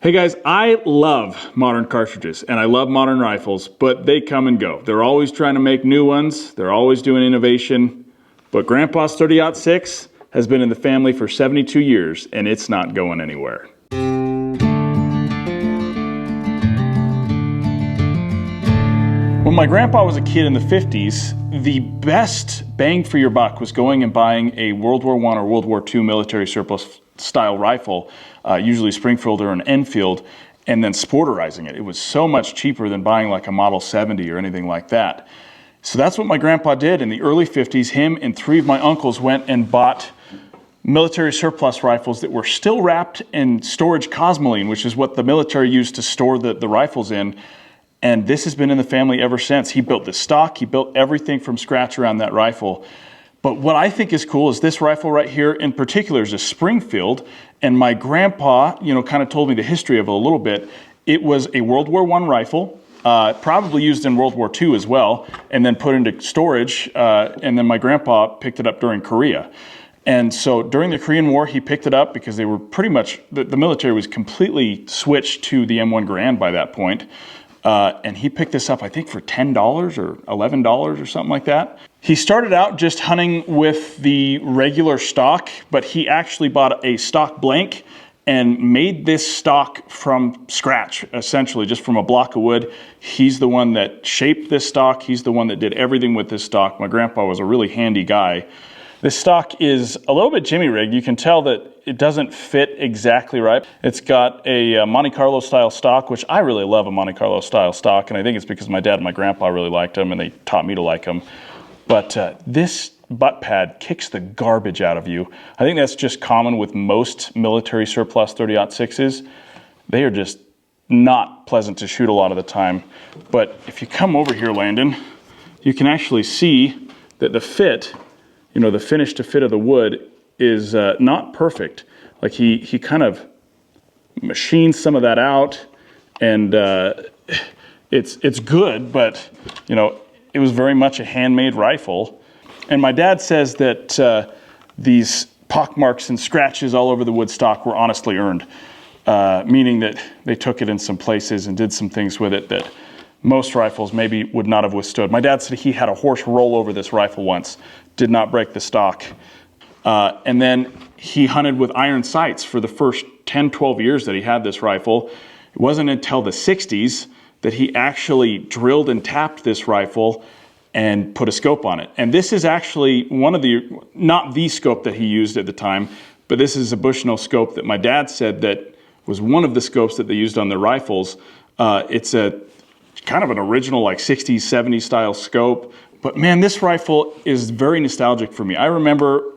Hey guys, I love modern cartridges and I love modern rifles, but they come and go. They're always trying to make new ones. They're always doing innovation. But Grandpa's 30-06 has been in the family for 72 years and it's not going anywhere. When my grandpa was a kid in the 50s, the best bang for your buck was going and buying a World War I or World War II military surplus style rifle, usually Springfield or an Enfield, and then sporterizing it. It was so much cheaper than buying like a Model 70 or anything like that. So that's what my grandpa did in the early 50s. Him and three of my uncles went and bought military surplus rifles that were still wrapped in storage cosmoline, which is what the military used to store the rifles in. And this has been in the family ever since. He built the stock, he built everything from scratch around that rifle. But what I think is cool is this rifle right here in particular is a Springfield. And my grandpa, kind of told me the history of it a little bit. It was a World War I rifle, probably used in World War II as well, and then put into storage. And then my grandpa picked it up during Korea. And so during the Korean War, he picked it up because they were pretty much, the military was completely switched to the M1 Garand by that point. And he picked this up, I think, for $10 or $11 or something like that. He started out just hunting with the regular stock, but he actually bought a stock blank and made this stock from scratch, essentially, just from a block of wood. He's the one that shaped this stock. He's the one that did everything with this stock. My grandpa was a really handy guy. This stock is a little bit jimmy rigged. You can tell that it doesn't fit exactly right. It's got a Monte Carlo style stock, which I really love a Monte Carlo style stock, and I think it's because my dad and my grandpa really liked them and they taught me to like them. But this butt pad kicks the garbage out of you. I think that's just common with most military surplus 30-06s. They are just not pleasant to shoot a lot of the time. But if you come over here, Landon, you can actually see that the fit, the finish to fit of the wood is not perfect. Like he kind of machined some of that out, and it's good, but it was very much a handmade rifle. And my dad says that these pockmarks and scratches all over the wood stock were honestly earned, meaning that they took it in some places and did some things with it that most rifles maybe would not have withstood. My dad said he had a horse roll over this rifle once, did not break the stock. And then he hunted with iron sights for the first 10, 12 years that he had this rifle. It wasn't until the 60s that he actually drilled and tapped this rifle and put a scope on it. And this is actually not the scope that he used at the time, but this is a Bushnell scope that my dad said that was one of the scopes that they used on their rifles. It's a kind of an original like 60s, 70s style scope. But man, this rifle is very nostalgic for me. I remember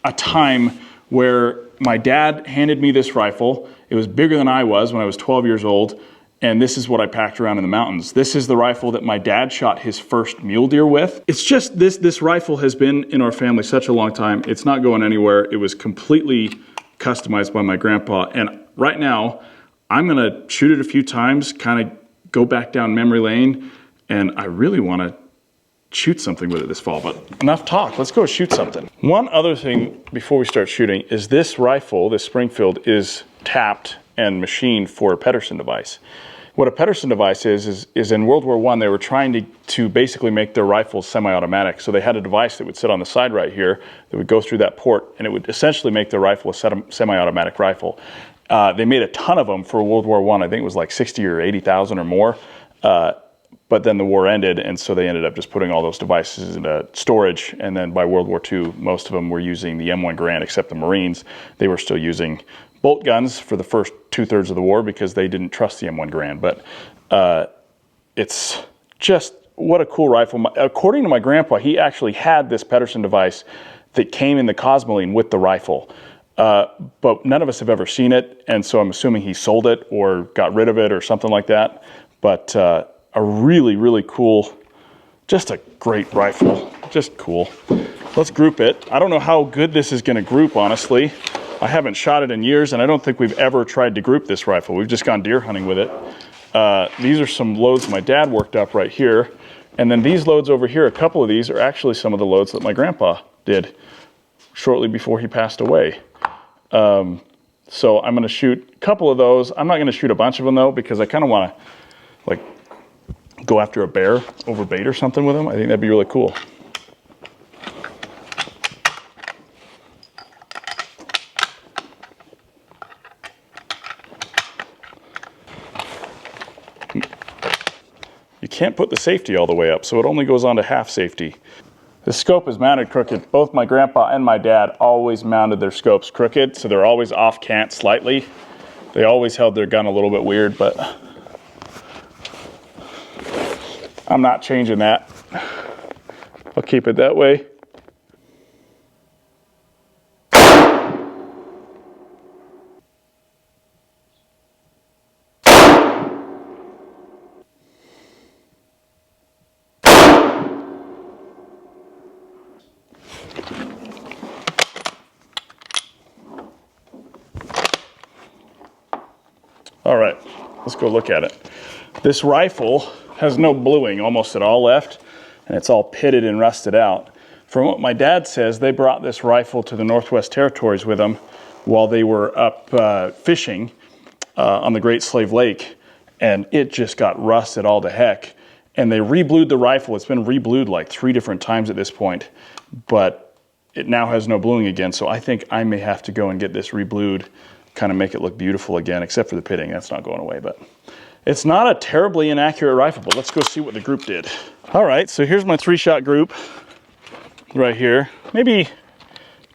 a time where my dad handed me this rifle. It was bigger than I was when I was 12 years old. And this is what I packed around in the mountains. This is the rifle that my dad shot his first mule deer with. It's just this rifle has been in our family such a long time. It's not going anywhere. It was completely customized by my grandpa. And right now, I'm gonna shoot it a few times, kind of go back down memory lane, and I really want to shoot something with it this fall. But enough talk, let's go shoot something. One other thing before we start shooting is this rifle, this Springfield, is tapped and machined for a Pedersen device. What a Pedersen device is in World War I, they were trying to basically make their rifles semi-automatic. So they had a device that would sit on the side right here that would go through that port, and it would essentially make their rifle a semi-automatic rifle. They made a ton of them for World War I. I think it was like 60 or 80,000 or more. But then the war ended, and so they ended up just putting all those devices into storage. And then by World War II, most of them were using the M1 Garand, except the Marines. They were still using bolt guns for the first 2/3 of the war because they didn't trust the M1 Garand. But it's just, what a cool rifle. According to my grandpa, he actually had this Pedersen device that came in the cosmoline with the rifle. But none of us have ever seen it, and so I'm assuming he sold it or got rid of it or something like that. But a really, really cool, just a great rifle, just cool. Let's group it. I don't know how good this is gonna group, honestly. I haven't shot it in years, and I don't think we've ever tried to group this rifle. We've just gone deer hunting with it. These are some loads my dad worked up right here. And then these loads over here, a couple of these are actually some of the loads that my grandpa did shortly before he passed away. So I'm going to shoot a couple of those. I'm not going to shoot a bunch of them though, because I kind of want to like go after a bear over bait or something with them. I think that'd be really cool. You can't put the safety all the way up, so it only goes on to half safety. The scope is mounted crooked. Both my grandpa and my dad always mounted their scopes crooked, so they're always off cant slightly. They always held their gun a little bit weird, but I'm not changing that. I'll keep it that way. All right, let's go look at it. This rifle has no bluing almost at all left, and it's all pitted and rusted out. From what my dad says, they brought this rifle to the Northwest Territories with them while they were up fishing on the Great Slave Lake, and it just got rusted all to heck. And they reblued the rifle. It's been reblued like 3 different times at this point, but it now has no bluing again, so I think I may have to go and get this reblued, kind of make it look beautiful again, except for the pitting. That's not going away, but it's not a terribly inaccurate rifle, but let's go see what the group did. All right, so here's my 3-shot group right here. Maybe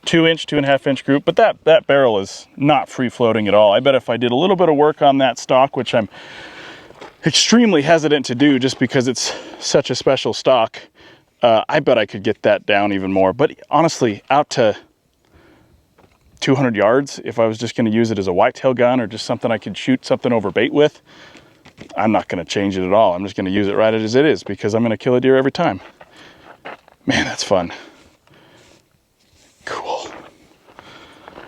2-inch, 2.5-inch group, but that barrel is not free floating at all. I bet if I did a little bit of work on that stock, which I'm extremely hesitant to do just because it's such a special stock, I bet I could get that down even more. But honestly, out to 200 yards, if I was just going to use it as a whitetail gun or just something I could shoot something over bait with, I'm not going to change it at all. I'm just going to use it right as it is because I'm going to kill a deer every time. Man, that's fun. Cool.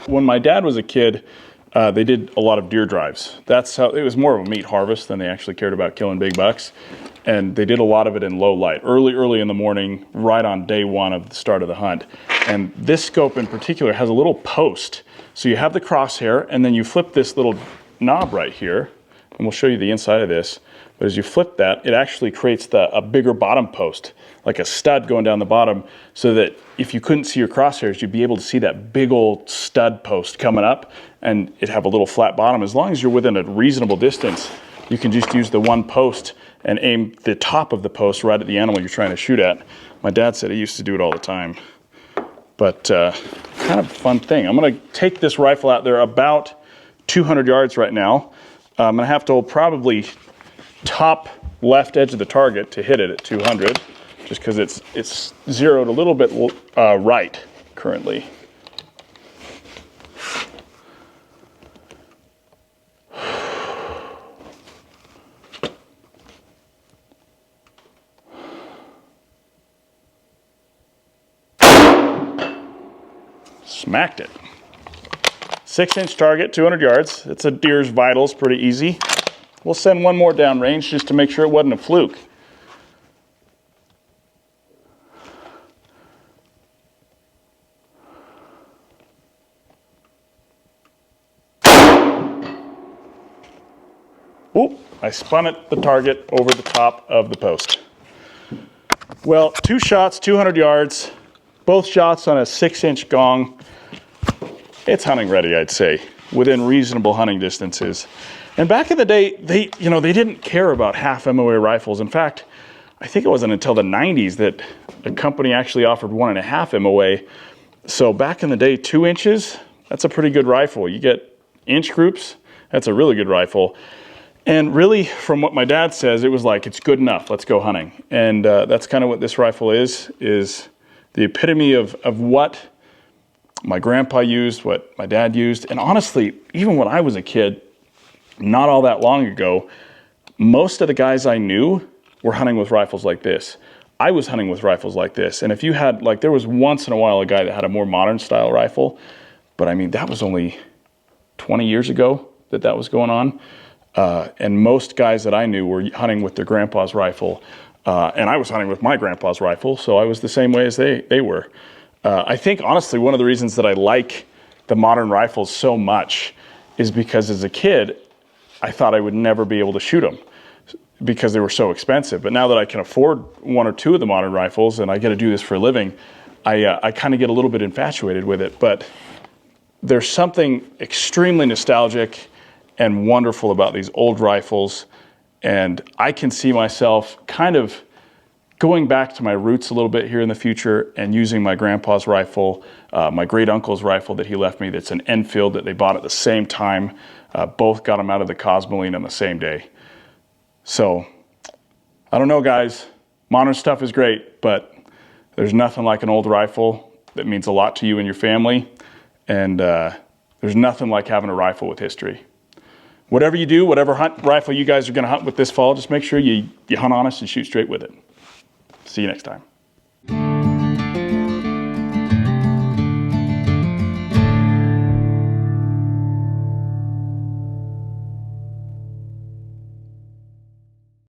When my dad was a kid, they did a lot of deer drives. That's how it was more of a meat harvest than they actually cared about killing big bucks. And they did a lot of it in low light, early in the morning, right on day one of the start of the hunt. And this scope in particular has a little post. So you have the crosshair, and then you flip this little knob right here, and we'll show you the inside of this. But as you flip that, it actually creates a bigger bottom post, like a stud going down the bottom, so that if you couldn't see your crosshairs, you'd be able to see that big old stud post coming up, and it'd have a little flat bottom. As long as you're within a reasonable distance, you can just use the one post and aim the top of the post right at the animal you're trying to shoot at. My dad said he used to do it all the time. But kind of a fun thing. I'm going to take this rifle out there about 200 yards right now. I'm going to have to probably top left edge of the target to hit it at 200, just because it's zeroed a little bit right currently. Smacked it. 6-inch target, 200 yards. It's a deer's vitals, pretty easy. We'll send one more down range just to make sure it wasn't a fluke. Oop, I spun it, the target, over the top of the post. Well, 2 shots, 200 yards, both shots on a 6-inch gong. It's hunting ready, I'd say, within reasonable hunting distances. And back in the day, they didn't care about half MOA rifles. In fact, I think it wasn't until the 90s that a company actually offered 1.5 MOA. So back in the day, 2 inches, that's a pretty good rifle. You get inch groups, that's a really good rifle. And really, from what my dad says, it was like, it's good enough, let's go hunting. And that's kind of what this rifle is the epitome of what my grandpa used, what my dad used. And honestly, even when I was a kid, not all that long ago, most of the guys I knew were hunting with rifles like this. I was hunting with rifles like this. And if you had, like, there was once in a while a guy that had a more modern style rifle, but I mean, that was only 20 years ago that was going on. And most guys that I knew were hunting with their grandpa's rifle. And I was hunting with my grandpa's rifle, so I was the same way as they were. I think, honestly, one of the reasons that I like the modern rifles so much is because as a kid, I thought I would never be able to shoot them because they were so expensive. But now that I can afford one or two of the modern rifles and I get to do this for a living, I kind of get a little bit infatuated with it. But there's something extremely nostalgic and wonderful about these old rifles. And I can see myself kind of going back to my roots a little bit here in the future and using my grandpa's rifle, my great uncle's rifle that he left me, that's an Enfield that they bought at the same time. Both got them out of the Cosmoline on the same day. So, I don't know, guys. Modern stuff is great, but there's nothing like an old rifle that means a lot to you and your family. And there's nothing like having a rifle with history. Whatever you do, whatever rifle you guys are going to hunt with this fall, just make sure you hunt honest and shoot straight with it. See you next time.